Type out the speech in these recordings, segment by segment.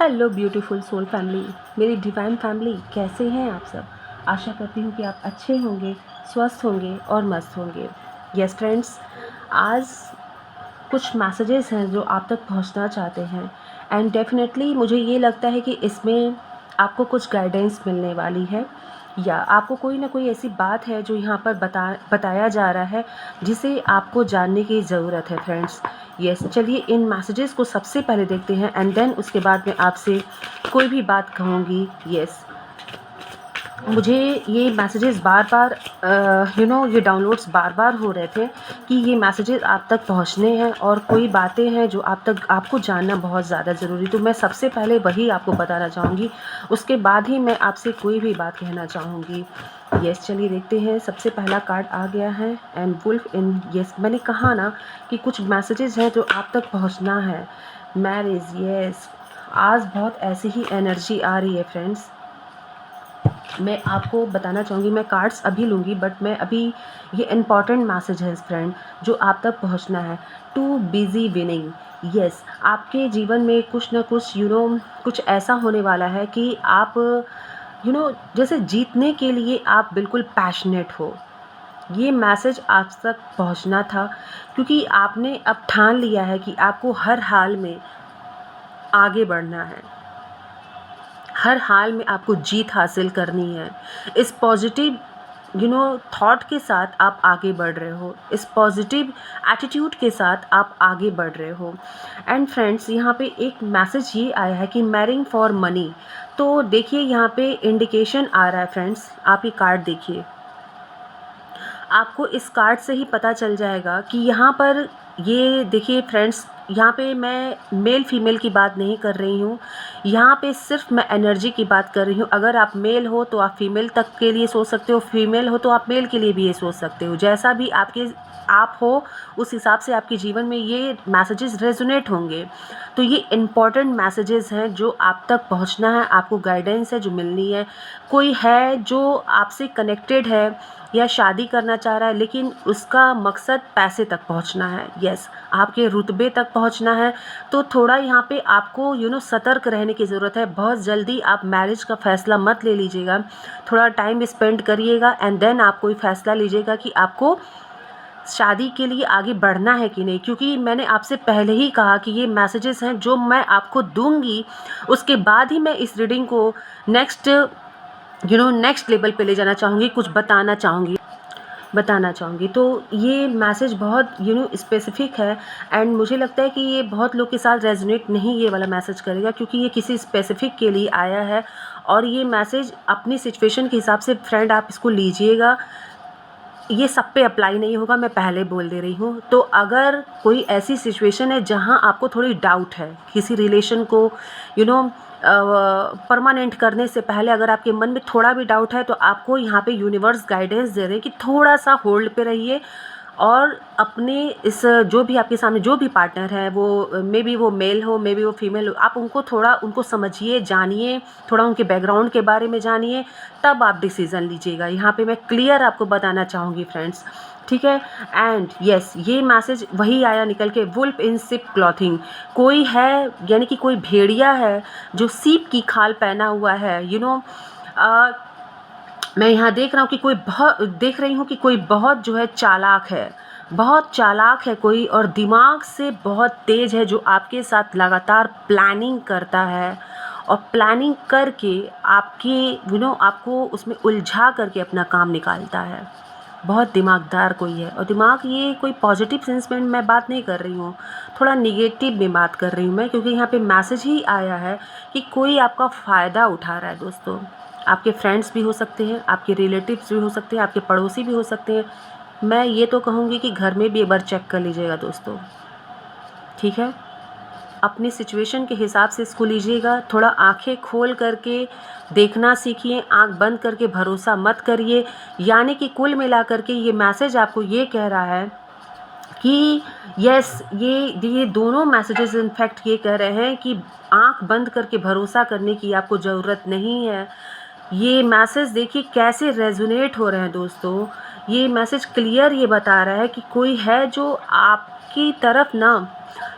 Hello beautiful soul family, मेरी divine family, कैसे हैं आप सब। आशा करती हूँ कि आप अच्छे होंगे, स्वस्थ होंगे और मस्त होंगे। यस फ्रेंड्स, आज कुछ मैसेजेस हैं जो आप तक पहुँचना चाहते हैं एंड डेफिनेटली मुझे ये लगता है कि इसमें आपको कुछ गाइडेंस मिलने वाली है या आपको कोई ना कोई ऐसी बात है जो यहाँ पर बताया जा रहा है जिसे आपको जानने की ज़रूरत है फ्रेंड्स। यस, चलिए इन मैसेजेस को सबसे पहले देखते हैं एंड देन उसके बाद मैं आपसे कोई भी बात कहूँगी। यस, मुझे ये मैसेजेस बार बार ये डाउनलोड्स बार बार हो रहे थे कि ये मैसेजेस आप तक पहुंचने हैं और कोई बातें हैं जो आपको जानना बहुत ज़्यादा ज़रूरी। तो मैं सबसे पहले वही आपको बताना चाहूँगी, उसके बाद ही मैं आपसे कोई भी बात कहना चाहूँगी। यस, चलिए देखते हैं। सबसे पहला कार्ड आ गया है एंड वुल्फ इन। यस, मैंने कहा ना कि कुछ मैसेजेस हैं जो आप तक पहुँचना है। मैरिज, यस, आज बहुत ऐसी ही एनर्जी आ रही है फ्रेंड्स। मैं आपको बताना चाहूँगी, मैं कार्ड्स अभी लूँगी बट मैं अभी ये इम्पॉर्टेंट मैसेज है फ्रेंड जो आप तक पहुँचना है। To busy winning. यस, आपके जीवन में कुछ ना कुछ कुछ ऐसा होने वाला है कि आप जैसे जीतने के लिए आप बिल्कुल पैशनेट हो। ये मैसेज आप तक पहुँचना था क्योंकि आपने अब ठान लिया है कि आपको हर हाल में आगे बढ़ना है, हर हाल में आपको जीत हासिल करनी है। इस पॉजिटिव थॉट के साथ आप आगे बढ़ रहे हो, इस पॉजिटिव एटीट्यूड के साथ आप आगे बढ़ रहे हो। एंड फ्रेंड्स, यहाँ पे एक मैसेज ये आया है कि मैरिंग फॉर मनी। तो देखिए यहाँ पे इंडिकेशन आ रहा है फ्रेंड्स, आप ये कार्ड देखिए, आपको इस कार्ड से ही पता चल जाएगा कि यहाँ पर ये देखिए फ्रेंड्स, यहाँ पे मैं मेल फीमेल की बात नहीं कर रही हूँ, यहाँ पे सिर्फ मैं एनर्जी की बात कर रही हूँ। अगर आप मेल हो तो आप फीमेल तक के लिए सोच सकते हो, फीमेल हो तो आप मेल के लिए भी ये सोच सकते हो। जैसा भी आप हो उस हिसाब से आपके जीवन में ये मैसेजेस रेजोनेट होंगे। तो ये इम्पॉर्टेंट मैसेजेस हैं जो आप तक पहुंचना है, आपको गाइडेंस है जो मिलनी है। कोई है जो आपसे कनेक्टेड है या शादी करना चाह रहा है लेकिन उसका मकसद पैसे तक पहुंचना है। यस, आपके रुतबे तक पहुंचना है। तो थोड़ा यहाँ पे आपको सतर्क रहने की ज़रूरत है। बहुत जल्दी आप मैरिज का फ़ैसला मत ले लीजिएगा, थोड़ा टाइम स्पेंड करिएगा एंड देन आप कोई फ़ैसला लीजिएगा कि आपको शादी के लिए आगे बढ़ना है कि नहीं। क्योंकि मैंने आपसे पहले ही कहा कि ये मैसेजेस हैं जो मैं आपको दूंगी, उसके बाद ही मैं इस रीडिंग को नेक्स्ट लेवल पे ले जाना चाहूँगी, कुछ बताना चाहूँगी। तो ये मैसेज बहुत स्पेसिफिक है एंड मुझे लगता है कि ये बहुत लोग के साथ रेजोनेट नहीं ये वाला मैसेज करेगा क्योंकि ये किसी स्पेसिफिक के लिए आया है। और ये मैसेज अपनी सिचुएशन के हिसाब से फ्रेंड आप इसको लीजिएगा, ये सब पे अप्लाई नहीं होगा, मैं पहले बोल दे रही हूँ। तो अगर कोई ऐसी सिचुएशन है जहाँ आपको थोड़ी डाउट है किसी रिलेशन को परमानेंट करने से पहले, अगर आपके मन में थोड़ा भी डाउट है तो आपको यहाँ पे यूनिवर्स गाइडेंस दे रहे हैं कि थोड़ा सा होल्ड पे रहिए और अपने इस जो भी आपके सामने जो भी पार्टनर है, वो मे बी वो मेल हो मे बी वो फीमेल हो, आप उनको समझिए, जानिए, थोड़ा उनके बैकग्राउंड के बारे में जानिए, तब आप डिसीज़न लीजिएगा। यहाँ पे मैं क्लियर आपको बताना चाहूँगी फ्रेंड्स, ठीक है। एंड यस, ये मैसेज वही आया निकल के, वुल्फ इन शिप क्लॉथिंग। कोई है यानी कि कोई भेड़िया है जो सीप की खाल पहना हुआ है। मैं यहाँ देख रही हूँ कि कोई बहुत जो है चालाक है, बहुत चालाक है कोई, और दिमाग से बहुत तेज़ है, जो आपके साथ लगातार प्लानिंग करता है और प्लानिंग करके आपको उसमें उलझा करके अपना काम निकालता है। बहुत दिमागदार कोई है, और दिमाग ये कोई पॉजिटिव सेंस में मैं बात नहीं कर रही हूँ, थोड़ा निगेटिव में बात कर रही हूँ मैं, क्योंकि यहाँ पे मैसेज ही आया है कि कोई आपका फ़ायदा उठा रहा है दोस्तों। आपके फ्रेंड्स भी हो सकते हैं, आपके रिलेटिव्स भी हो सकते हैं, आपके पड़ोसी भी हो सकते हैं। मैं ये तो कहूँगी कि घर में भी एक बार चेक कर लीजिएगा दोस्तों, ठीक है। अपनी सिचुएशन के हिसाब से इसको लीजिएगा, थोड़ा आंखें खोल करके देखना सीखिए, आंख बंद करके भरोसा मत करिए। यानी कि कुल मिला करके ये मैसेज आपको ये कह रहा है कि यस, ये दोनों मैसेजेस इनफैक्ट ये कह रहे हैं कि आंख बंद करके भरोसा करने की आपको ज़रूरत नहीं है। ये मैसेज देखिए कैसे रेजोनेट हो रहे हैं दोस्तों। ये मैसेज क्लियर ये बता रहा है कि कोई है जो आपकी तरफ ना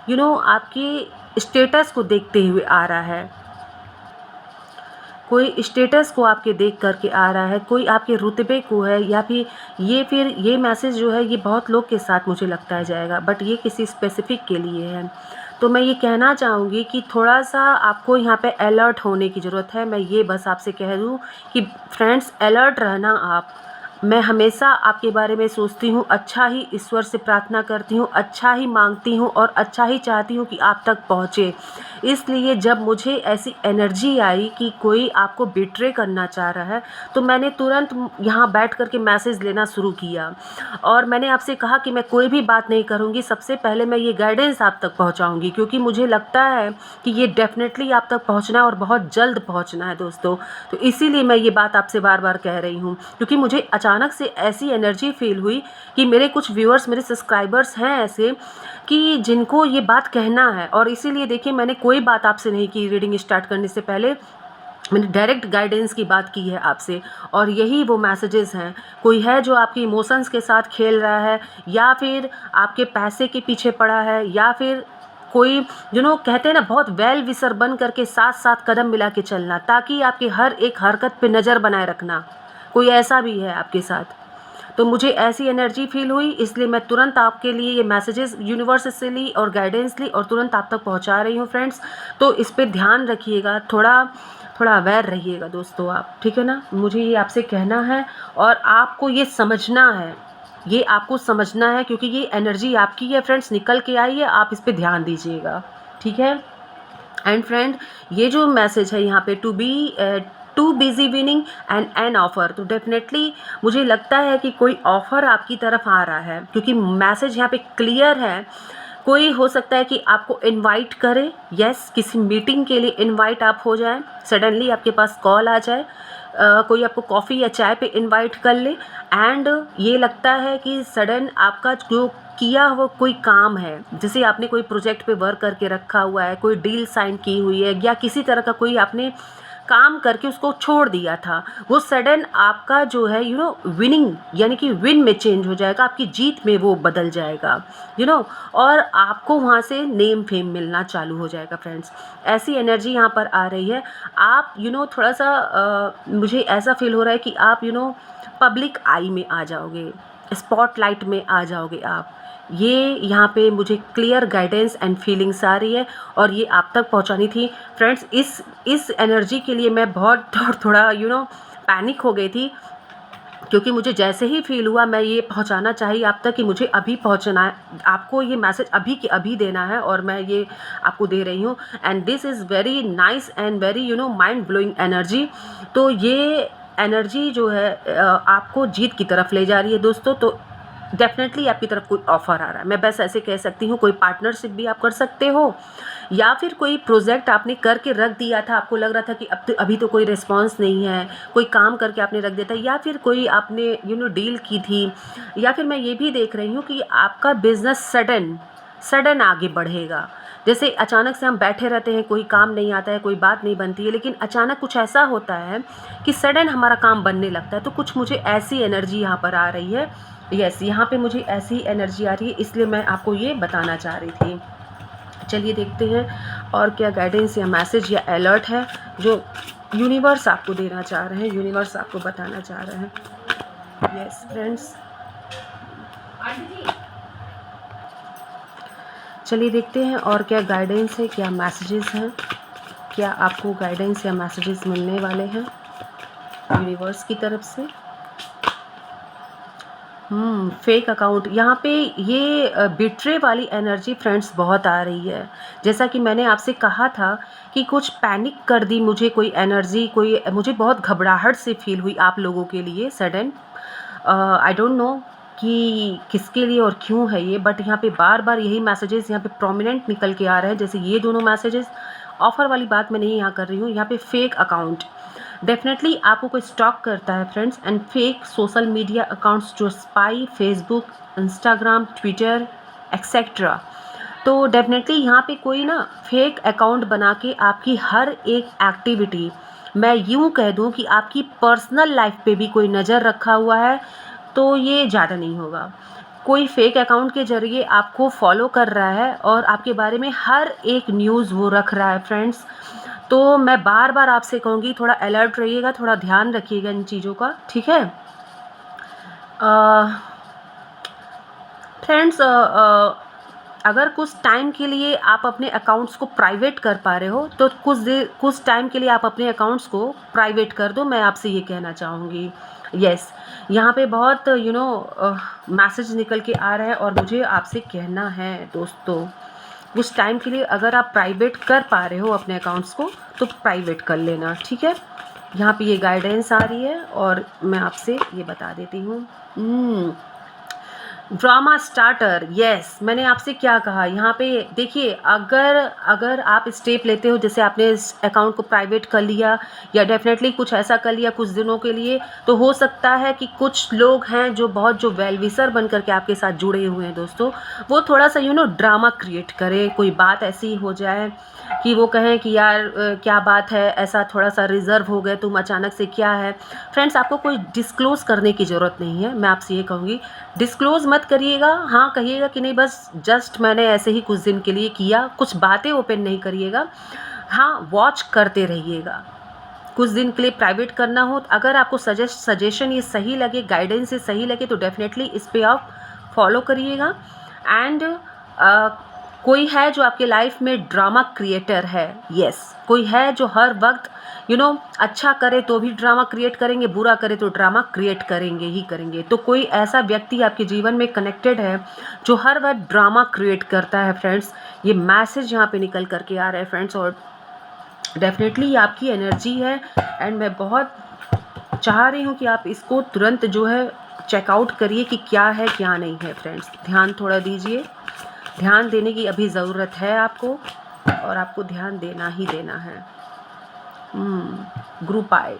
आपके स्टेटस को देखते हुए आ रहा है। कोई स्टेटस को आपके देख करके आ रहा है, कोई आपके रुतबे को है, या फिर ये मैसेज जो है ये बहुत लोग के साथ मुझे लगता है जाएगा, बट ये किसी स्पेसिफिक के लिए है। तो मैं ये कहना चाहूँगी कि थोड़ा-सा आपको यहाँ पे अलर्ट होने की ज़रूरत है। मैं ये बस आपसे कह दूँ कि फ्रेंड्स, अलर्ट रहना आप। मैं हमेशा आपके बारे में सोचती हूँ, अच्छा ही ईश्वर से प्रार्थना करती हूँ, अच्छा ही मांगती हूँ और अच्छा ही चाहती हूँ कि आप तक पहुँचे। इसलिए जब मुझे ऐसी एनर्जी आई कि कोई आपको बिट्रे करना चाह रहा है, तो मैंने तुरंत यहाँ बैठ कर के मैसेज लेना शुरू किया और मैंने आपसे कहा कि मैं कोई भी बात नहीं करूँगी, सबसे पहले मैं ये गाइडेंस आप तक पहुँचाऊँगी, क्योंकि मुझे लगता है कि ये डेफ़िनेटली आप तक पहुँचना है और बहुत जल्द पहुँचना है दोस्तों। तो इसीलिए मैं ये बात आपसे बार-बार कह रही हूँ, क्योंकि मुझे अचानक से ऐसी एनर्जी फ़ील हुई कि मेरे कुछ व्यूअर्स, मेरे सब्सक्राइबर्स हैं ऐसे कि जिनको ये बात कहना है, और इसीलिए देखिए मैंने कोई बात आपसे नहीं की रीडिंग स्टार्ट करने से पहले। मैंने डायरेक्ट गाइडेंस की बात की है आपसे, और यही वो मैसेजेस हैं। कोई है जो आपके इमोशंस के साथ खेल रहा है, या फिर आपके पैसे के पीछे पड़ा है, या फिर कोई कहते हैं ना, बहुत वेल विशर बन करके साथ साथ कदम मिला के चलना, ताकि आपकी हर एक हरकत पे नज़र बनाए रखना। कोई ऐसा भी है आपके साथ। तो मुझे ऐसी एनर्जी फ़ील हुई, इसलिए मैं तुरंत आपके लिए ये मैसेजेस यूनिवर्स से ली और गाइडेंस ली और तुरंत आप तक पहुंचा रही हूँ फ्रेंड्स। तो इस पे ध्यान रखिएगा, थोड़ा थोड़ा अवेयर रहिएगा दोस्तों आप, ठीक है ना। मुझे ये आपसे कहना है और आपको ये समझना है, ये आपको समझना है, क्योंकि ये एनर्जी आपकी है फ्रेंड्स, निकल के आई है, आप इस पे ध्यान दीजिएगा, ठीक है। एंड फ्रेंड, ये जो मैसेज है यहाँ पे too busy winning and N offer, तो डेफिनेटली मुझे लगता है कि कोई ऑफ़र आपकी तरफ आ रहा है, क्योंकि मैसेज यहाँ पे क्लियर है। कोई हो सकता है कि आपको इनवाइट करे, यस, किसी मीटिंग के लिए इनवाइट आप हो जाए, सडनली आपके पास कॉल आ जाए, कोई आपको कॉफ़ी या चाय पे इनवाइट कर ले, एंड ये लगता है कि सडन आपका जो किया हुआ कोई काम है, जैसे आपने कोई प्रोजेक्ट पे वर्क करके रखा हुआ है, कोई डील साइन की हुई है, या किसी तरह का कोई आपने काम करके उसको छोड़ दिया था, वो सडन आपका जो है विनिंग, यानी कि विन में चेंज हो जाएगा, आपकी जीत में वो बदल जाएगा, और आपको वहाँ से नेम फेम मिलना चालू हो जाएगा फ्रेंड्स। ऐसी एनर्जी यहाँ पर आ रही है। आप थोड़ा सा मुझे ऐसा फील हो रहा है कि आप पब्लिक आई में आ जाओगे, स्पॉटलाइट में आ जाओगे आप। ये यहाँ पे मुझे क्लियर गाइडेंस एंड फीलिंग्स आ रही है, और ये आप तक पहुँचानी थी फ्रेंड्स। इस एनर्जी के लिए मैं बहुत थोड़ा पैनिक हो गई थी, क्योंकि मुझे जैसे ही फील हुआ मैं ये पहुंचाना चाहिए आप तक कि मुझे अभी पहुंचना है, आपको ये मैसेज अभी के अभी देना है, और मैं ये आपको दे रही हूँ। And this is very nice and very mind blowing energy. तो ये एनर्जी जो है आपको जीत की तरफ ले जा रही है दोस्तों। तो डेफिनेटली आपकी तरफ कोई ऑफ़र आ रहा है, मैं बस ऐसे कह सकती हूँ। कोई पार्टनरशिप भी आप कर सकते हो, या फिर कोई प्रोजेक्ट आपने करके रख दिया था, आपको लग रहा था कि अभी तो कोई रिस्पांस नहीं है, कोई काम करके आपने रख दिया था, या फिर कोई आपने डील की थी, या फिर मैं ये भी देख रही हूँ कि आपका बिज़नेस सडन आगे बढ़ेगा। जैसे अचानक से हम बैठे रहते हैं, कोई काम नहीं आता है, कोई बात नहीं बनती है, लेकिन अचानक कुछ ऐसा होता है कि सडन हमारा काम बनने लगता है। तो कुछ मुझे ऐसी एनर्जी यहाँ पर आ रही है, यस, यहाँ पे मुझे ऐसी एनर्जी आ रही है, इसलिए मैं आपको ये बताना चाह रही थी। चलिए देखते हैं और क्या गाइडेंस या मैसेज या अलर्ट है जो यूनिवर्स आपको देना चाह रहे हैं, यूनिवर्स आपको बताना चाह रहे हैं। यस फ्रेंड्स, चलिए देखते हैं और क्या गाइडेंस है, क्या मैसेजेस हैं, क्या आपको गाइडेंस या मैसेजेस मिलने वाले हैं यूनिवर्स की तरफ से। फेक अकाउंट, यहाँ पे ये बिट्रे वाली एनर्जी फ्रेंड्स बहुत आ रही है। जैसा कि मैंने आपसे कहा था कि कुछ पैनिक कर दी मुझे कोई एनर्जी, मुझे बहुत घबराहट से फील हुई आप लोगों के लिए सडन। आई डोंट नो कि किसके लिए और क्यों है ये, बट यहाँ पे बार बार यही मैसेजेस यहाँ पे प्रोमिनेंट निकल के आ रहे हैं। जैसे ये दोनों मैसेजेस, ऑफ़र वाली बात मैं नहीं यहाँ कर रही हूँ, यहाँ पे फेक अकाउंट डेफिनेटली आपको कोई स्टॉक करता है friends, and fake social media accounts जो spy, Facebook, Instagram, Twitter et cetera. तो डेफिनेटली यहाँ पे कोई ना फेक अकाउंट बना के आपकी हर एक एक्टिविटी, मैं यूँ कह दूँ कि आपकी पर्सनल लाइफ पे भी कोई नज़र रखा हुआ है, तो ये ज़्यादा नहीं होगा। कोई फेक अकाउंट के ज़रिए आपको फॉलो कर रहा है और आपके बारे में हर एक न्यूज़ वो रख रहा है फ्रेंड्स। तो मैं बार बार आपसे कहूँगी थोड़ा अलर्ट रहिएगा, थोड़ा ध्यान रखिएगा इन चीज़ों का, ठीक है। फ्रेंड्स, अगर कुछ टाइम के लिए आप अपने अकाउंट्स को प्राइवेट कर पा रहे हो तो कुछ टाइम के लिए आप अपने अकाउंट्स को प्राइवेट कर दो, मैं आपसे ये कहना चाहूँगी। यस, यहाँ पे बहुत मैसेज निकल के आ रहा है और मुझे आपसे कहना है दोस्तों, कुछ टाइम के लिए अगर आप प्राइवेट कर पा रहे हो अपने अकाउंट्स को तो प्राइवेट कर लेना, ठीक है। यहाँ पे ये गाइडेंस आ रही है और मैं आपसे ये बता देती हूँ। ड्रामा स्टार्टर, यस, मैंने आपसे क्या कहा यहाँ पे देखिए, अगर आप स्टेप लेते हो, जैसे आपने इस अकाउंट को प्राइवेट कर लिया या डेफिनेटली कुछ ऐसा कर लिया कुछ दिनों के लिए, तो हो सकता है कि कुछ लोग हैं जो बहुत जो वेल विशर बन करके आपके साथ जुड़े हुए हैं दोस्तों, वो थोड़ा सा ड्रामा क्रिएट करें, कोई बात ऐसी हो जाए कि वो कहें कि यार क्या बात है, ऐसा थोड़ा सा रिजर्व हो गए तुम अचानक से, क्या है। फ्रेंड्स, आपको कोई डिस्क्लोज़ करने की ज़रूरत नहीं है, मैं आपसे ये कहूँगी डिस्क्लोज़ मत करिएगा। हाँ, कहिएगा कि नहीं बस जस्ट मैंने ऐसे ही कुछ दिन के लिए किया, कुछ बातें ओपन नहीं करिएगा। हाँ, वॉच करते रहिएगा, कुछ दिन के लिए प्राइवेट करना हो, अगर आपको सजेशन ये सही लगे, गाइडेंस ये सही लगे, तो डेफिनेटली इस पे आप फॉलो करिएगा। एंड कोई है जो आपके लाइफ में ड्रामा क्रिएटर है, यस, कोई है जो हर वक्त अच्छा करे तो भी ड्रामा क्रिएट करेंगे, बुरा करे तो ड्रामा क्रिएट करेंगे ही करेंगे। तो कोई ऐसा व्यक्ति आपके जीवन में कनेक्टेड है जो हर वक्त ड्रामा क्रिएट करता है फ्रेंड्स, ये मैसेज यहाँ पे निकल करके आ रहा है फ्रेंड्स, और डेफिनेटली आपकी एनर्जी है। एंड मैं बहुत चाह रही हूँ कि आप इसको तुरंत जो है चेकआउट करिए कि क्या है क्या नहीं है। फ्रेंड्स, ध्यान थोड़ा दीजिए, ध्यान देने की अभी ज़रूरत है आपको, और आपको ध्यान देना ही देना है। ग्रुप आए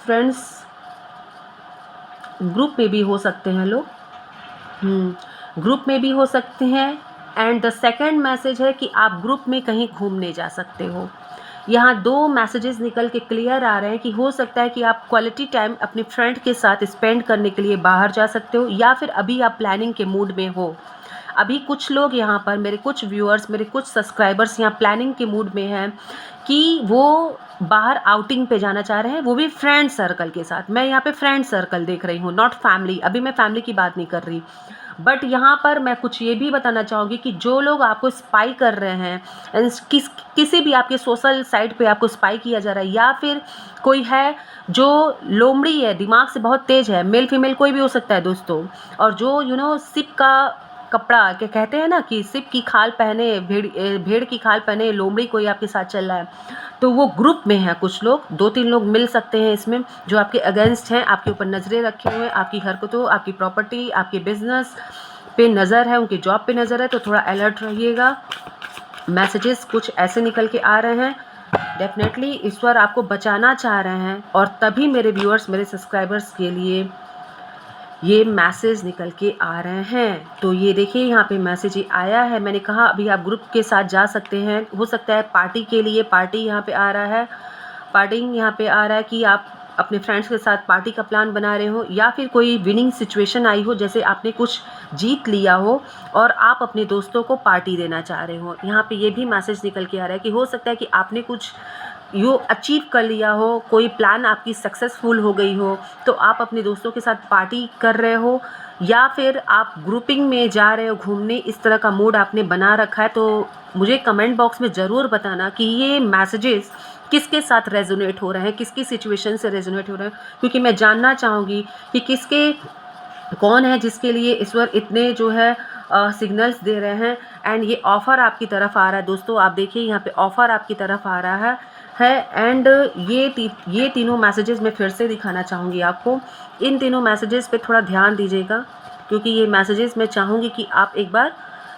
फ्रेंड्स, ग्रुप में भी हो सकते हैं लोग, ग्रुप में भी हो सकते हैं। एंड द सेकंड मैसेज है कि आप ग्रुप में कहीं घूमने जा सकते हो। यहाँ 2 मैसेजेस निकल के क्लियर आ रहे हैं कि हो सकता है कि आप क्वालिटी टाइम अपने फ्रेंड के साथ स्पेंड करने के लिए बाहर जा सकते हो, या फिर अभी आप प्लानिंग के मूड में हो। अभी कुछ लोग यहाँ पर, मेरे कुछ व्यूअर्स, मेरे कुछ सब्सक्राइबर्स यहाँ प्लानिंग के मूड में हैं कि वो बाहर आउटिंग पे जाना चाह रहे हैं, वो भी फ्रेंड सर्कल के साथ। मैं यहाँ पे फ्रेंड सर्कल देख रही हूँ, नॉट फैमिली। अभी मैं फैमिली की बात नहीं कर रही, बट यहाँ पर मैं कुछ ये भी बताना चाहूँगी कि जो लोग आपको स्पाई कर रहे हैं, किसी भी आपके सोशल साइट पे आपको स्पाई किया जा रहा है, या फिर कोई है जो लोमड़ी है, दिमाग से बहुत तेज है, मेल फीमेल कोई भी हो सकता है दोस्तों, और जो सिप का कपड़ा क्या कहते हैं ना, कि सिप की खाल पहने, भेड़ की खाल पहने लोमड़ी कोई आपके साथ चल रहा है, तो वो ग्रुप में है। कुछ लोग, 2-3 लोग मिल सकते हैं इसमें, जो आपके अगेंस्ट हैं, आपके ऊपर नज़रें रखे हुए हैं, आपकी हरकतों, आपकी प्रॉपर्टी, आपके बिजनेस पे नज़र है, उनकी जॉब पे नज़र है, तो थोड़ा अलर्ट रहिएगा। मैसेजेस कुछ ऐसे निकल के आ रहे हैं, डेफिनेटली ईश्वर आपको बचाना चाह रहे हैं, और तभी मेरे व्यूअर्स, मेरे सब्सक्राइबर्स के लिए ये मैसेज निकल के आ रहे हैं। तो ये देखिए, यहाँ पे मैसेज ये आया है। मैंने कहा अभी आप ग्रुप के साथ जा सकते हैं, हो सकता है पार्टी के लिए, पार्टी यहाँ पे आ रहा है, पार्टिंग यहाँ पे आ रहा है कि आप अपने फ्रेंड्स के साथ पार्टी का प्लान बना रहे हो, या फिर कोई विनिंग सिचुएशन आई हो, जैसे आपने कुछ जीत लिया हो और आप अपने दोस्तों को पार्टी देना चाह रहे हो। यहाँ पे ये भी मैसेज निकल के आ रहा है कि हो सकता है कि आपने कुछ अचीव कर लिया हो, कोई प्लान आपकी सक्सेसफुल हो गई हो, तो आप अपने दोस्तों के साथ पार्टी कर रहे हो, या फिर आप ग्रुपिंग में जा रहे हो घूमने, इस तरह का मूड आपने बना रखा है। तो मुझे कमेंट बॉक्स में ज़रूर बताना कि ये मैसेजेस किसके साथ रेजोनेट हो रहे हैं, किसकी सिचुएशन से रेजोनेट हो रहे हैं, क्योंकि मैं जानना चाहूँगी कि कौन है जिसके लिए ईश्वर इतने जो है सिग्नल्स दे रहे हैं। एंड ये ऑफ़र आपकी तरफ आ रहा है दोस्तों, आप देखिए यहाँ पे ऑफ़र आपकी तरफ आ रहा है। एंड ये तीनों मैसेजेस मैं फिर से दिखाना चाहूँगी आपको। इन तीनों मैसेजेस पे थोड़ा ध्यान दीजिएगा, क्योंकि ये मैसेजेस मैं चाहूँगी कि आप एक बार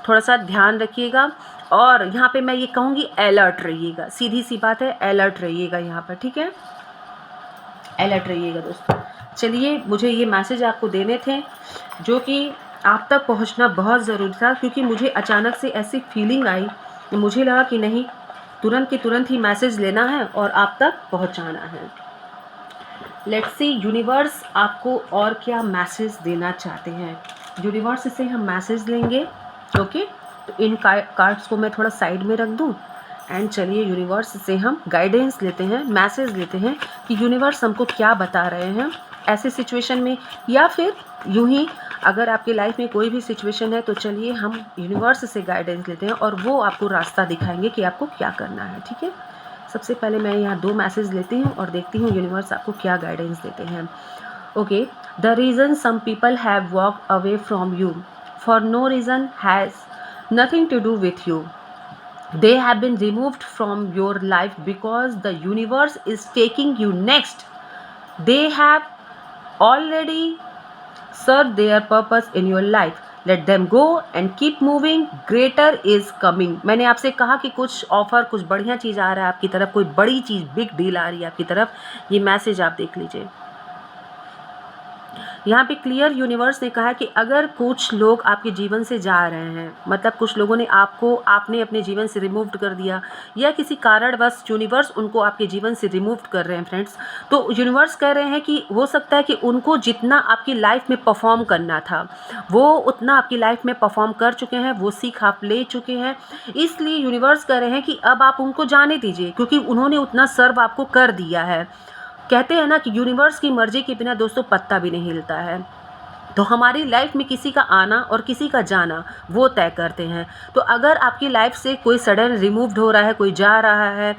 थोड़ा सा ध्यान रखिएगा, और यहाँ पे मैं ये कहूँगी अलर्ट रहिएगा, सीधी सी बात है, अलर्ट रहिएगा यहाँ पर, ठीक है, अलर्ट रहिएगा दोस्तों। चलिए, मुझे ये मैसेज आपको देने थे, जो कि आप तक पहुँचना बहुत ज़रूरी था, क्योंकि मुझे अचानक से ऐसी फीलिंग आई, मुझे लगा कि नहीं, तुरंत के तुरंत ही मैसेज लेना है और आप तक पहुंचाना है। लेट्स सी यूनिवर्स आपको और क्या मैसेज देना चाहते हैं। यूनिवर्स से हम मैसेज लेंगे। ओके, तो इन कार्ड्स को मैं थोड़ा साइड में रख दूं, एंड चलिए यूनिवर्स से हम गाइडेंस लेते हैं, मैसेज लेते हैं कि यूनिवर्स हमको क्या बता रहे हैं ऐसे सिचुएशन में, या फिर यूं ही अगर आपकी लाइफ में कोई भी सिचुएशन है तो चलिए हम यूनिवर्स से गाइडेंस लेते हैं और वो आपको रास्ता दिखाएंगे कि आपको क्या करना है। ठीक है, सबसे पहले मैं यहाँ 2 मैसेज लेती हूँ और देखती हूँ यूनिवर्स आपको क्या गाइडेंस देते हैं। Okay, the reason some people have walked away from you for no reason has nothing to do with you. They have been removed from your life because the universe is taking you next. They have already served their purpose in your life. Let them go and keep moving. Greater is coming. मैंने आपसे कहा कि कुछ offer, कुछ बढ़िया चीज़ आ रहा है आपकी तरफ, कोई बड़ी चीज़, बिग डील आ रही है आपकी तरफ। ये मैसेज आप देख लीजिए। यहाँ पे क्लियर यूनिवर्स ने कहा है कि अगर कुछ लोग आपके जीवन से जा रहे हैं, मतलब कुछ लोगों ने आपने अपने जीवन से रिमूव्ड कर दिया, या किसी कारणवश यूनिवर्स उनको आपके जीवन से रिमूव्ड कर रहे हैं फ्रेंड्स, तो यूनिवर्स कह रहे हैं कि हो सकता है कि उनको जितना आपकी लाइफ में परफॉर्म करना था वो उतना आपकी लाइफ में परफॉर्म कर चुके हैं, वो सीख आप ले चुके हैं। इसलिए यूनिवर्स कह रहे हैं कि अब आप उनको जाने दीजिए, क्योंकि उन्होंने उतना सर्व आपको कर दिया है। कहते हैं ना कि यूनिवर्स की मर्जी के बिना दोस्तों पत्ता भी नहीं हिलता है। तो हमारी लाइफ में किसी का आना और किसी का जाना वो तय करते हैं। तो अगर आपकी लाइफ से कोई सडन रिमूव्ड हो रहा है, कोई जा रहा है,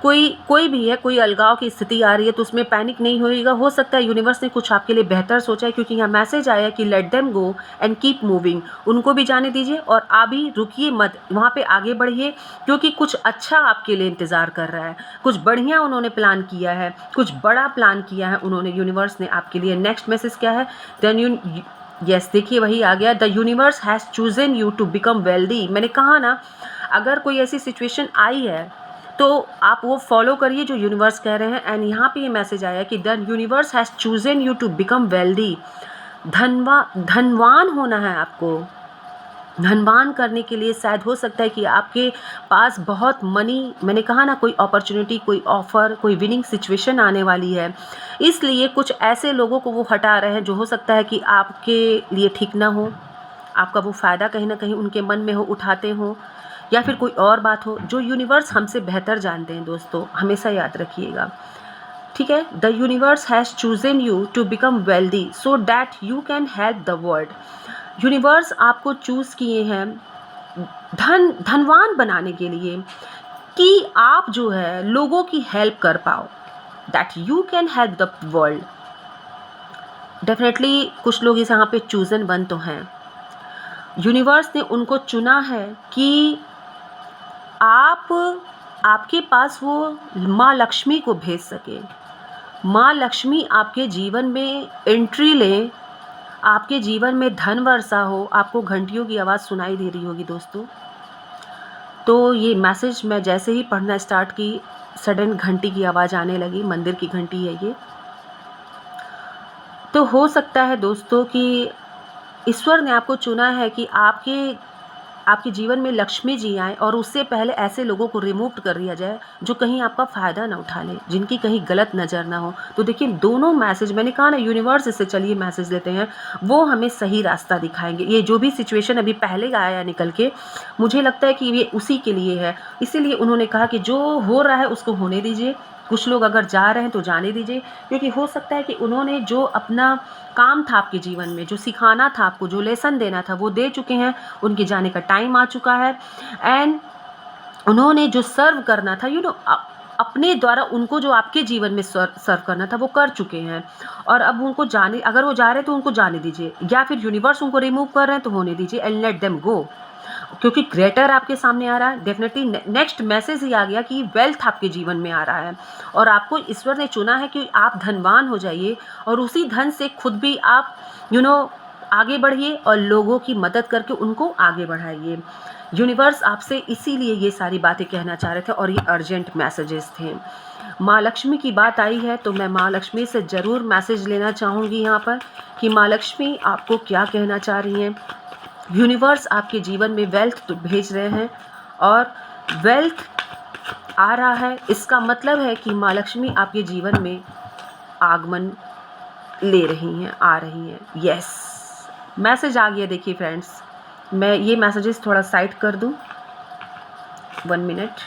कोई भी है, कोई अलगाव की स्थिति आ रही है, तो उसमें पैनिक नहीं होइएगा। हो सकता है यूनिवर्स ने कुछ आपके लिए बेहतर सोचा है, क्योंकि यहाँ मैसेज आया कि let them go and keep moving. उनको भी जाने दीजिए और आप भी रुकिए मत, वहाँ पे आगे बढ़िए, क्योंकि कुछ अच्छा आपके लिए इंतज़ार कर रहा है। कुछ बढ़िया उन्होंने प्लान किया है, कुछ बड़ा प्लान किया है उन्होंने, यूनिवर्स ने आपके लिए। नेक्स्ट मैसेज क्या है? देन यस, देखिए वही आ गया, the universe has chosen you to become wealthy. मैंने कहा ना, अगर कोई ऐसी सिचुएशन आई है तो आप वो फॉलो करिए जो यूनिवर्स कह रहे हैं। एंड यहाँ पे ये मैसेज आया कि the universe has chosen you to become wealthy. धनवान होना है आपको। धनवान करने के लिए शायद हो सकता है कि आपके पास बहुत मनी, मैंने कहा ना, कोई अपॉर्चुनिटी, कोई ऑफ़र, कोई विनिंग सिचुएशन आने वाली है। इसलिए कुछ ऐसे लोगों को वो हटा रहे हैं जो हो सकता है कि आपके लिए ठीक ना हो, आपका वो फ़ायदा कहीं ना कहीं उनके मन में हो, उठाते हो, या फिर कोई और बात हो जो यूनिवर्स हमसे बेहतर जानते हैं। दोस्तों हमेशा याद रखिएगा, ठीक है। The universe has chosen you to become wealthy so that you can help the world. Universe आपको चूज़ किए हैं धनवान बनाने के लिए, कि आप जो है लोगों की हेल्प कर पाओ, that you can help the world. Definitely कुछ लोग इस यहाँ पे चूजन वन तो हैं। यूनिवर्स ने उनको चुना है कि आपके पास वो माँ लक्ष्मी को भेज सके। माँ लक्ष्मी आपके जीवन में एंट्री लें, आपके जीवन में धन वर्षा हो। आपको घंटियों की आवाज़ सुनाई दे रही होगी दोस्तों। तो ये मैसेज मैं जैसे ही पढ़ना स्टार्ट की, सडन घंटी की आवाज़ आने लगी। मंदिर की घंटी है ये। तो हो सकता है दोस्तों कि ईश्वर ने आपको चुना है कि आपके जीवन में लक्ष्मी जी आए, और उससे पहले ऐसे लोगों को रिमूव कर दिया जाए जो कहीं आपका फ़ायदा ना उठा ले, जिनकी कहीं गलत नज़र ना हो। तो देखिए दोनों मैसेज, मैंने कहा ना यूनिवर्स से चलिए मैसेज लेते हैं, वो हमें सही रास्ता दिखाएंगे। ये जो भी सिचुएशन अभी पहले आया निकल के, मुझे लगता है कि ये उसी के लिए है। इसीलिए उन्होंने कहा कि जो हो रहा है उसको होने दीजिए। कुछ लोग अगर जा रहे हैं तो जाने दीजिए, क्योंकि हो सकता है कि उन्होंने जो अपना काम था आपके जीवन में, जो सिखाना था आपको, जो लेसन देना था, वो दे चुके हैं। उनके जाने का टाइम आ चुका है। एंड उन्होंने जो सर्व करना था, अपने द्वारा उनको जो आपके जीवन में सर्व करना था वो कर चुके हैं। और अब उनको जाने, अगर वो जा रहे हैं तो उनको जाने दीजिए, या फिर यूनिवर्स उनको रिमूव कर रहे हैं तो होने दीजिए। एंड लेट देम गो, क्योंकि ग्रेटर आपके सामने आ रहा है। डेफिनेटली नेक्स्ट मैसेज ही आ गया कि वेल्थ आपके जीवन में आ रहा है, और आपको ईश्वर ने चुना है कि आप धनवान हो जाइए, और उसी धन से खुद भी आप आगे बढ़िए और लोगों की मदद करके उनको आगे बढ़ाइए। यूनिवर्स आपसे इसीलिए ये सारी बातें कहना चाह रहे थे, और ये अर्जेंट मैसेजेस थे। माँ लक्ष्मी की बात आई है तो मैं माँ लक्ष्मी से ज़रूर मैसेज लेना चाहूँगी यहाँ पर कि माँ लक्ष्मी आपको क्या कहना चाह रही हैं। यूनिवर्स आपके जीवन में वेल्थ तो भेज रहे हैं, और वेल्थ आ रहा है, इसका मतलब है कि माँ लक्ष्मी आपके जीवन में आगमन ले रही हैं, आ रही हैं। यस, मैसेज आ गया। देखिए फ्रेंड्स, मैं ये मैसेजेस थोड़ा साइड कर दूं, 1 minute.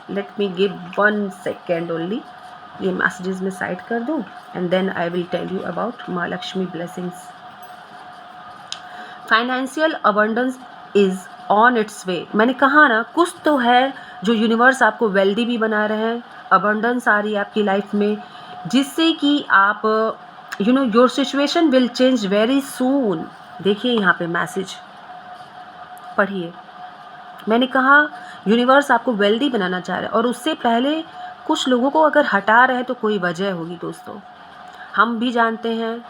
Let me give 1 second only, ये मैसेजेस में साइड कर दूँ and then I will tell you about माँ Lakshmi blessings. Financial abundance is on its way. मैंने कहा ना, कुछ तो है जो यूनिवर्स आपको वेल्दी भी बना रहे हैं, अबंडेंस आ रही है आपकी लाइफ में, जिससे कि आप your situation will change very soon. देखिए यहाँ पे मैसेज पढ़िए, मैंने कहा यूनिवर्स आपको वेल्दी बनाना चाह रहा है, और उससे पहले कुछ लोगों को अगर हटा रहे हैं तो कोई वजह होगी दोस्तों। हम भी जानते हैं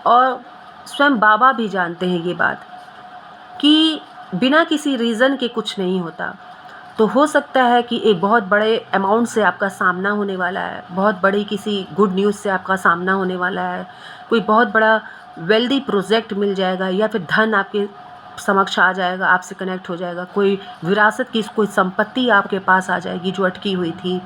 और स्वयं बाबा भी जानते हैं ये बात कि बिना किसी रीज़न के कुछ नहीं होता। तो हो सकता है कि एक बहुत बड़े अमाउंट से आपका सामना होने वाला है, बहुत बड़ी किसी गुड न्यूज़ से आपका सामना होने वाला है, कोई बहुत बड़ा वेल्दी प्रोजेक्ट मिल जाएगा, या फिर धन आपके समक्ष आ जाएगा, आपसे कनेक्ट हो जाएगा, कोई विरासत की कोई संपत्ति आपके पास आ जाएगी जो अटकी हुई थी,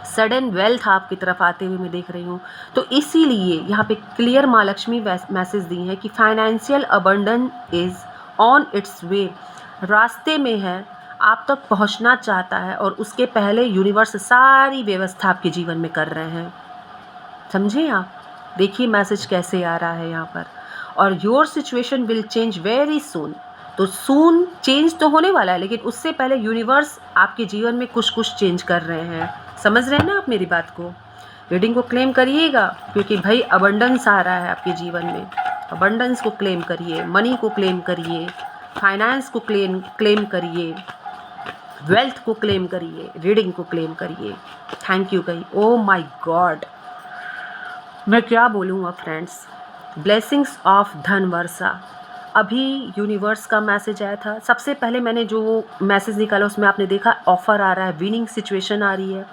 सडन वेल्थ आपकी तरफ आते हुए मैं देख रही हूँ। तो इसीलिए यहाँ पे क्लियर माँ लक्ष्मी मैसेज दी है कि financial abundance is on its way, रास्ते में है, आप तक पहुँचना चाहता है, और उसके पहले यूनिवर्स सारी व्यवस्था आपके जीवन में कर रहे हैं। समझे आप? देखिए मैसेज कैसे आ रहा है यहाँ पर, और your situation will change very soon. तो सून चेंज तो होने वाला है, लेकिन उससे पहले यूनिवर्स आपके जीवन में कुछ कुछ चेंज कर रहे हैं। समझ रहे हैं ना आप मेरी बात को? रीडिंग को क्लेम करिएगा, क्योंकि भाई अबंडेंस आ रहा है आपके जीवन में। अबंडेंस को क्लेम करिए, मनी को क्लेम करिए, फाइनेंस को क्लेम करिए, वेल्थ को क्लेम करिए, रीडिंग को क्लेम करिए। थैंक यू गई। ओ माय गॉड, मैं क्या बोलूँगा फ्रेंड्स। ब्लेसिंग्स ऑफ धन वर्षा, अभी यूनिवर्स का मैसेज आया था। सबसे पहले मैंने जो मैसेज निकाला उसमें आपने देखा ऑफ़र आ रहा है, विनिंग सिचुएशन आ रही है।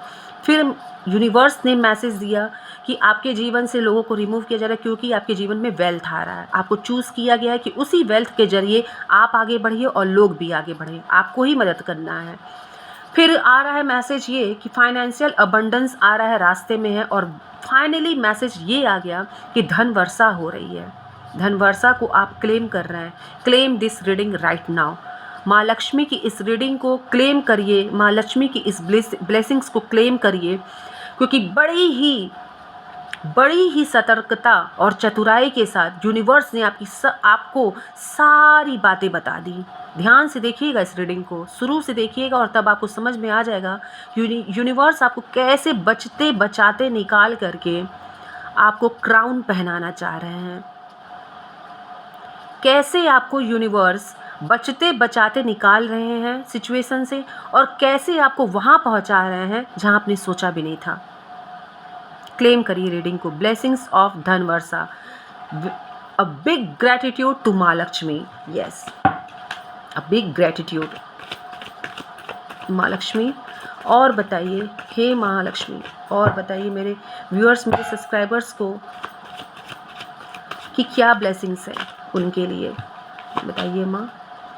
फिर यूनिवर्स ने मैसेज दिया कि आपके जीवन से लोगों को रिमूव किया जा रहा है, क्योंकि आपके जीवन में वेल्थ आ रहा है। आपको चूज़ किया गया है कि उसी वेल्थ के ज़रिए आप आगे बढ़िए और लोग भी आगे बढ़ें, आपको ही मदद करना है। फिर आ रहा है मैसेज ये कि फाइनेंशियल अबंडेंस आ रहा है, रास्ते में है, और फाइनली मैसेज ये आ गया कि धन वर्षा हो रही है। धन वर्षा को आप क्लेम कर रहे हैं। Claim this reading right now. माँ लक्ष्मी की इस रीडिंग को क्लेम करिए, माँ लक्ष्मी की इस ब्लेसिंग्स को क्लेम करिए, क्योंकि बड़ी ही सतर्कता और चतुराई के साथ यूनिवर्स ने आपको सारी बातें बता दी। ध्यान से देखिएगा इस रीडिंग को, शुरू से देखिएगा, और तब आपको समझ में आ जाएगा यूनिवर्स आपको कैसे बचते बचाते निकाल करके आपको क्राउन पहनाना चाह रहे हैं। कैसे आपको यूनिवर्स बचते बचाते निकाल रहे हैं सिचुएशन से, और कैसे आपको वहाँ पहुँचा रहे हैं जहाँ आपने सोचा भी नहीं था। क्लेम करिए रीडिंग को। ब्लेसिंग्स ऑफ धन वर्षा, अ बिग ग्रैटिट्यूड टू माँ Lakshmi. Yes, a big gratitude माँ लक्ष्मी। और बताइए हे माँ लक्ष्मी, और बताइए मेरे व्यूअर्स, मेरे सब्सक्राइबर्स को कि क्या ब्लेसिंग्स है उनके लिए, बताइए माँ।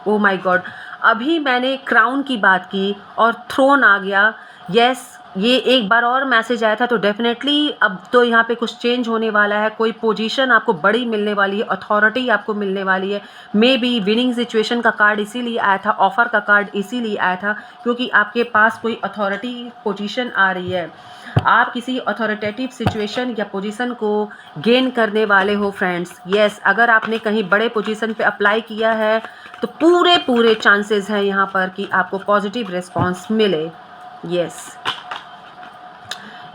ओ माय गॉड, अभी मैंने क्राउन की बात की और थ्रोन आ गया। यस, ये एक बार और मैसेज आया था, तो डेफिनेटली अब तो यहाँ पे कुछ चेंज होने वाला है। कोई पोजीशन आपको बड़ी मिलने वाली है, अथॉरिटी आपको मिलने वाली है। मे बी विनिंग सिचुएशन का कार्ड इसीलिए आया था, ऑफ़र का कार्ड इसीलिए आया था, क्योंकि आपके पास कोई अथॉरिटी पोजीशन आ रही है। आप किसी अथॉरिटेटिव सिचुएशन या पोजीशन को गेन करने वाले हो फ्रेंड्स। यस, अगर आपने कहीं बड़े पोजीशन पे अप्लाई किया है तो पूरे चांसेस हैं यहाँ पर कि आपको पॉजिटिव रिस्पॉन्स मिले। Yes,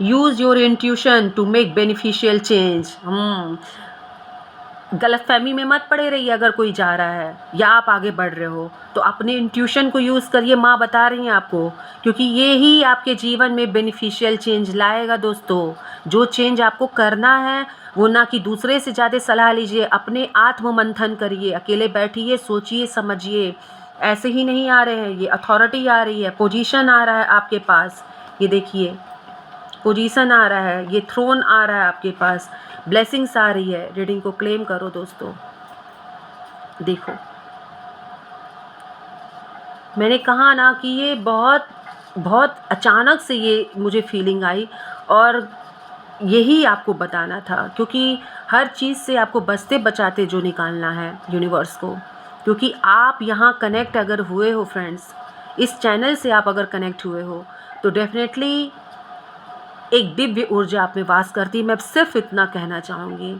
use your intuition to make beneficial change. गलतफहमी में मत पड़े रहिए। अगर कोई जा रहा है या आप आगे बढ़ रहे हो तो अपने इंट्यूशन को यूज़ करिए। माँ बता रही हैं आपको, क्योंकि ये ही आपके जीवन में बेनिफिशियल चेंज लाएगा दोस्तों। जो चेंज आपको करना है वो ना कि दूसरे से ज़्यादा सलाह लीजिए, अपने आत्म मंथन करिए, अकेले बैठिए, सोचिए, समझिए। ऐसे ही नहीं आ रहे हैं, ये अथॉरिटी आ रही है, पोजीशन आ रहा है आपके पास। ये देखिए, पोजीशन आ रहा है, ये थ्रोन आ रहा है आपके पास, ब्लेसिंग्स आ रही है। रीडिंग को क्लेम करो दोस्तों। देखो, मैंने कहा ना कि ये बहुत अचानक से ये मुझे फीलिंग आई, और यही आपको बताना था, क्योंकि हर चीज़ से आपको बचते बचाते जो निकालना है यूनिवर्स को। क्योंकि आप यहाँ कनेक्ट अगर हुए हो फ्रेंड्स, इस चैनल से आप अगर कनेक्ट हुए हो तो डेफिनेटली एक दिव्य ऊर्जा आप में वास करती है। मैं सिर्फ इतना कहना चाहूँगी,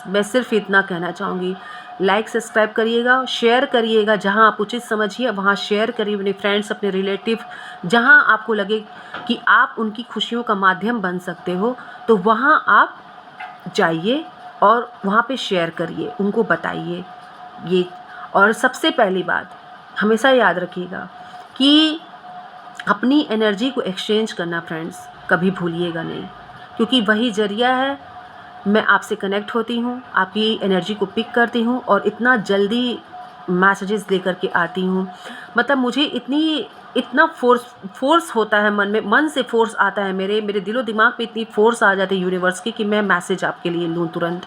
मैं सिर्फ इतना कहना चाहूँगी। लाइक सब्सक्राइब करिएगा, शेयर करिएगा, जहाँ आप उचित समझिए वहाँ शेयर करिए, अपने फ्रेंड्स, अपने रिलेटिव, जहाँ आपको लगे कि आप उनकी खुशियों का माध्यम बन सकते हो तो वहाँ आप जाइए और वहाँ पे शेयर करिए, उनको बताइए ये। और सबसे पहली बात हमेशा याद रखिएगा कि अपनी एनर्जी को एक्सचेंज करना फ्रेंड्स कभी भूलिएगा नहीं, क्योंकि वही ज़रिया है। मैं आपसे कनेक्ट होती हूँ, आपकी एनर्जी को पिक करती हूँ और इतना जल्दी मैसेजेस लेकर के आती हूँ। मतलब मुझे इतना फोर्स होता है मन में, मन से फोर्स आता है, मेरे दिलो दिमाग पे इतनी फोर्स आ जाती है यूनिवर्स की कि मैं मैसेज आपके लिए लूँ तुरंत।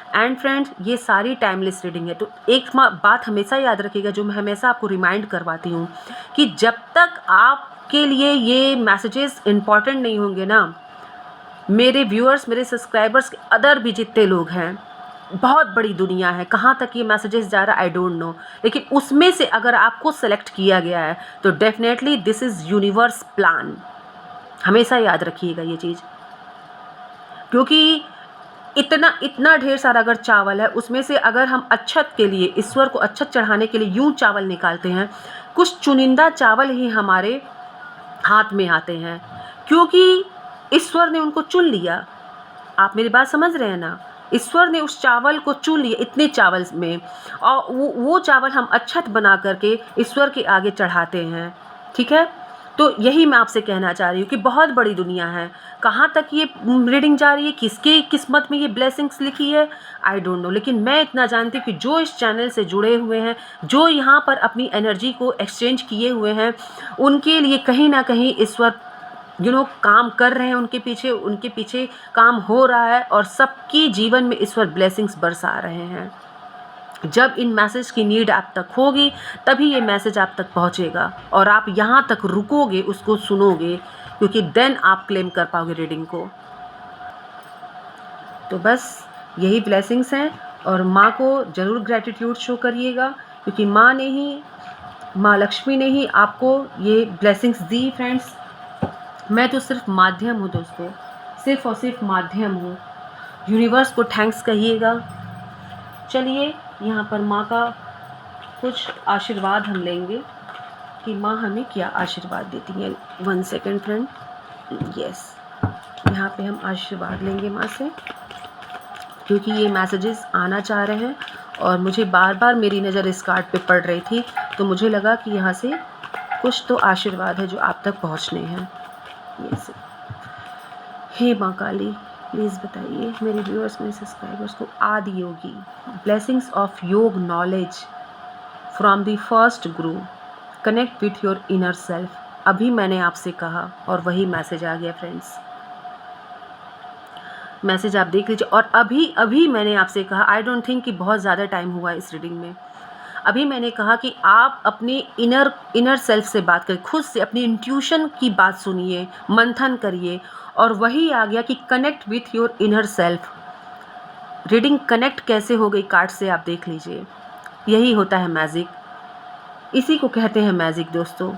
एंड फ्रेंड्स, ये सारी टाइमलेस रीडिंग है। तो एक बात हमेशा याद रखिएगा, जो मैं हमेशा आपको रिमाइंड करवाती हूँ, कि जब तक आपके लिए ये मैसेजेस इम्पॉर्टेंट नहीं होंगे ना, मेरे व्यूअर्स, मेरे सब्सक्राइबर्स, अदर भी जितने लोग हैं, बहुत बड़ी दुनिया है, कहाँ तक ये मैसेजेस जा रहा है आई डोंट नो, लेकिन उसमें से अगर आपको सेलेक्ट किया गया है तो definitely this is universe plan. हमेशा याद रखिएगा ये चीज़, क्योंकि इतना ढेर सारा अगर चावल है, उसमें से अगर हम अच्छत के लिए, ईश्वर को अच्छत चढ़ाने के लिए यूं चावल निकालते हैं, कुछ चुनिंदा चावल ही हमारे हाथ में आते हैं, क्योंकि ईश्वर ने उनको चुन लिया। आप मेरी बात समझ रहे हैं ना? ईश्वर ने उस चावल को चुन लिया, इतने चावल में, और वो चावल हम अच्छत बना करके ईश्वर के आगे चढ़ाते हैं। ठीक है, तो यही मैं आपसे कहना चाह रही हूँ कि बहुत बड़ी दुनिया है। कहाँ तक ये रीडिंग जा रही है, किसके किस्मत में ये ब्लेसिंग्स लिखी है, आई डोंट नो, लेकिन मैं इतना जानती हूँ कि जो इस चैनल से जुड़े हुए हैं, जो यहाँ पर अपनी एनर्जी को एक्सचेंज किए हुए हैं, उनके लिए कहीं ना कहीं ईश्वर काम कर रहे हैं, उनके पीछे काम हो रहा है, और सबकी जीवन में ईश्वर ब्लेसिंग्स बरसा रहे हैं। जब इन मैसेज की नीड आप तक होगी तभी ये मैसेज आप तक पहुंचेगा, और आप यहाँ तक रुकोगे, उसको सुनोगे, क्योंकि देन आप क्लेम कर पाओगे रीडिंग को। तो बस यही ब्लेसिंग्स हैं, और माँ को ज़रूर ग्रैटिट्यूड शो करिएगा, क्योंकि माँ लक्ष्मी ने ही आपको ये ब्लेसिंग्स दी फ्रेंड्स। मैं तो सिर्फ माध्यम हूँ दोस्तों, सिर्फ और सिर्फ माध्यम हूँ। यूनिवर्स को थैंक्स कहिएगा। चलिए, यहाँ पर माँ का कुछ आशीर्वाद हम लेंगे कि माँ हमें क्या आशीर्वाद देती हैं। 1 सेकेंड फ्रेंड, यस, यहाँ पे हम आशीर्वाद लेंगे माँ से, क्योंकि ये मैसेजेस आना चाह रहे हैं और मुझे बार बार मेरी नज़र इस कार्ड पे पड़ रही थी, तो मुझे लगा कि यहाँ से कुछ तो आशीर्वाद है जो आप तक पहुँचने हैं। यस, हे माँ काली, प्लीज़ बताइए मेरे व्यूअर्स, मेरे सब्सक्राइबर्स को आदि योगी ब्लेसिंग्स ऑफ योग knowledge from the first Guru, connect with your inner self. अभी मैंने आपसे कहा और वही मैसेज आ गया फ्रेंड्स। मैसेज आप देख लीजिए, और अभी मैंने आपसे कहा, आई डोंट थिंक कि बहुत ज़्यादा टाइम हुआ इस रीडिंग में। अभी मैंने कहा कि आप अपने इनर सेल्फ से बात करें, खुद से अपनी इंट्यूशन की बात सुनिए, मंथन करिए, और वही आ गया कि connect with your inner self. Reading connect कैसे हो गई कार्ड से आप देख लीजिए। यही होता है मैजिक, इसी को कहते हैं मैजिक दोस्तों।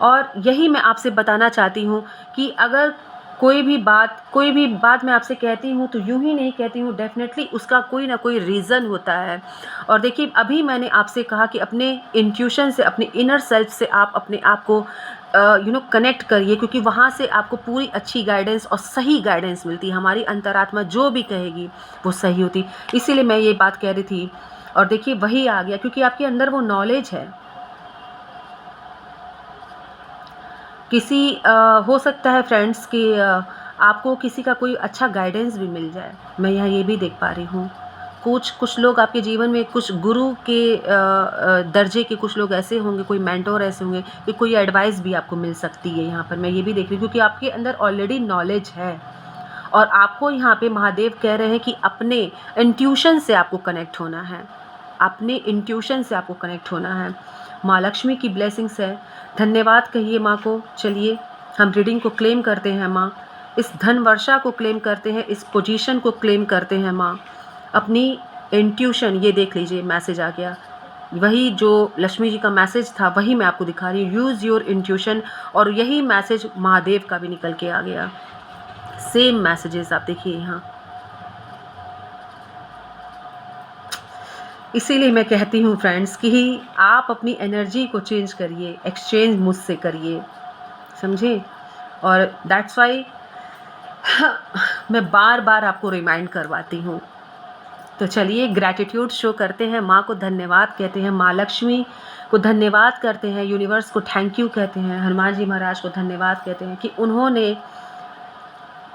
और यही मैं आपसे बताना चाहती हूँ कि अगर कोई भी बात मैं आपसे कहती हूँ तो यूं ही नहीं कहती हूँ, डेफिनेटली उसका कोई ना कोई रीज़न होता है। और देखिए, अभी मैंने आपसे कहा कि अपने इंट्यूशन से, अपने इनर सेल्फ से आप अपने आप को कनेक्ट करिए, क्योंकि वहाँ से आपको पूरी अच्छी गाइडेंस और सही गाइडेंस मिलती है। हमारी अंतरात्मा जो भी कहेगी वो सही होती, इसीलिए मैं ये बात कह रही थी। और देखिए, वही आ गया, क्योंकि आपके अंदर वो नॉलेज है। हो सकता है फ्रेंड्स कि आपको किसी का कोई अच्छा गाइडेंस भी मिल जाए। मैं यहाँ ये भी देख पा रही हूँ, कुछ लोग आपके जीवन में, कुछ गुरु के दर्जे के कुछ लोग ऐसे होंगे, कोई मेंटोर ऐसे होंगे कि कोई एडवाइस भी आपको मिल सकती है। यहाँ पर मैं ये भी देख रही हूँ, क्योंकि आपके अंदर ऑलरेडी नॉलेज है, और आपको यहाँ पे महादेव कह रहे हैं कि अपने इंट्यूशन से आपको कनेक्ट होना है, अपने इंट्यूशन से आपको कनेक्ट होना है। माँ लक्ष्मी की ब्लेसिंग्स है, धन्यवाद कहिए माँ को। चलिए, हम रीडिंग को क्लेम करते हैं माँ, इस धन वर्षा को क्लेम करते हैं, इस पोजीशन को क्लेम करते हैं माँ। अपनी इंट्यूशन, ये देख लीजिए मैसेज आ गया, वही जो लक्ष्मी जी का मैसेज था वही मैं आपको दिखा रही हूँ। यूज़ योर इंट्यूशन, और यही मैसेज महादेव का भी निकल के आ गया। सेम मैसेजेस आप देखिए यहाँ। इसीलिए मैं कहती हूँ फ्रेंड्स कि आप अपनी एनर्जी को चेंज करिए, एक्सचेंज मुझसे करिए, समझे। और दैट्स वाई मैं बार बार आपको रिमाइंड करवाती हूँ। तो चलिए ग्रैटिट्यूड शो करते हैं, माँ को धन्यवाद कहते हैं, माँ लक्ष्मी को धन्यवाद करते हैं, यूनिवर्स को थैंक यू कहते हैं, हनुमान जी महाराज को धन्यवाद कहते हैं कि उन्होंने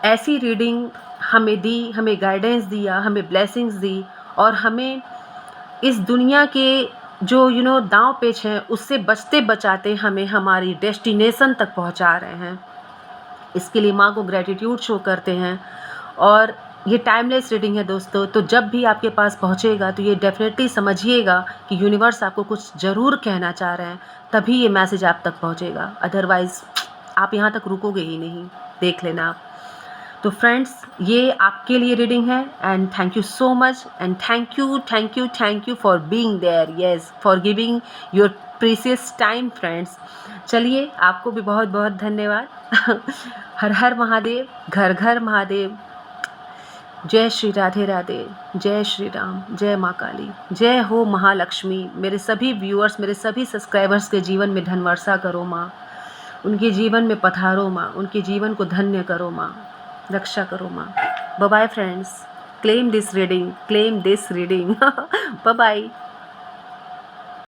ऐसी रीडिंग हमें दी, हमें गाइडेंस दिया, हमें ब्लेसिंग्स दी, और हमें इस दुनिया के जो दांव पेच हैं उससे बचते बचाते हमें हमारी डेस्टिनेशन तक पहुंचा रहे हैं। इसके लिए माँ को ग्रैटिट्यूड शो करते हैं। और ये टाइमलेस रीडिंग है दोस्तों, तो जब भी आपके पास पहुंचेगा तो ये डेफिनेटली समझिएगा कि यूनिवर्स आपको कुछ ज़रूर कहना चाह रहे हैं, तभी ये मैसेज आप तक पहुंचेगा। अदरवाइज़ आप यहाँ तक रुकोगे ही नहीं, देख लेना आप। तो फ्रेंड्स, ये आपके लिए रीडिंग है, and thank you so much, and thank you for being there, yes, for giving your precious time friends. चलिए, आपको भी बहुत बहुत धन्यवाद। हर हर महादेव, घर घर महादेव। जय श्री राधे राधे, जय श्री राम, जय माँ काली, जय हो महालक्ष्मी। मेरे सभी व्यूअर्स, मेरे सभी सब्सक्राइबर्स के जीवन में धन वर्षा करो माँ, उनके जीवन में पधारो माँ, उनके जीवन को धन्य करो माँ, रक्षा करो माँ। Bye bye friends, claim this reading, bye bye.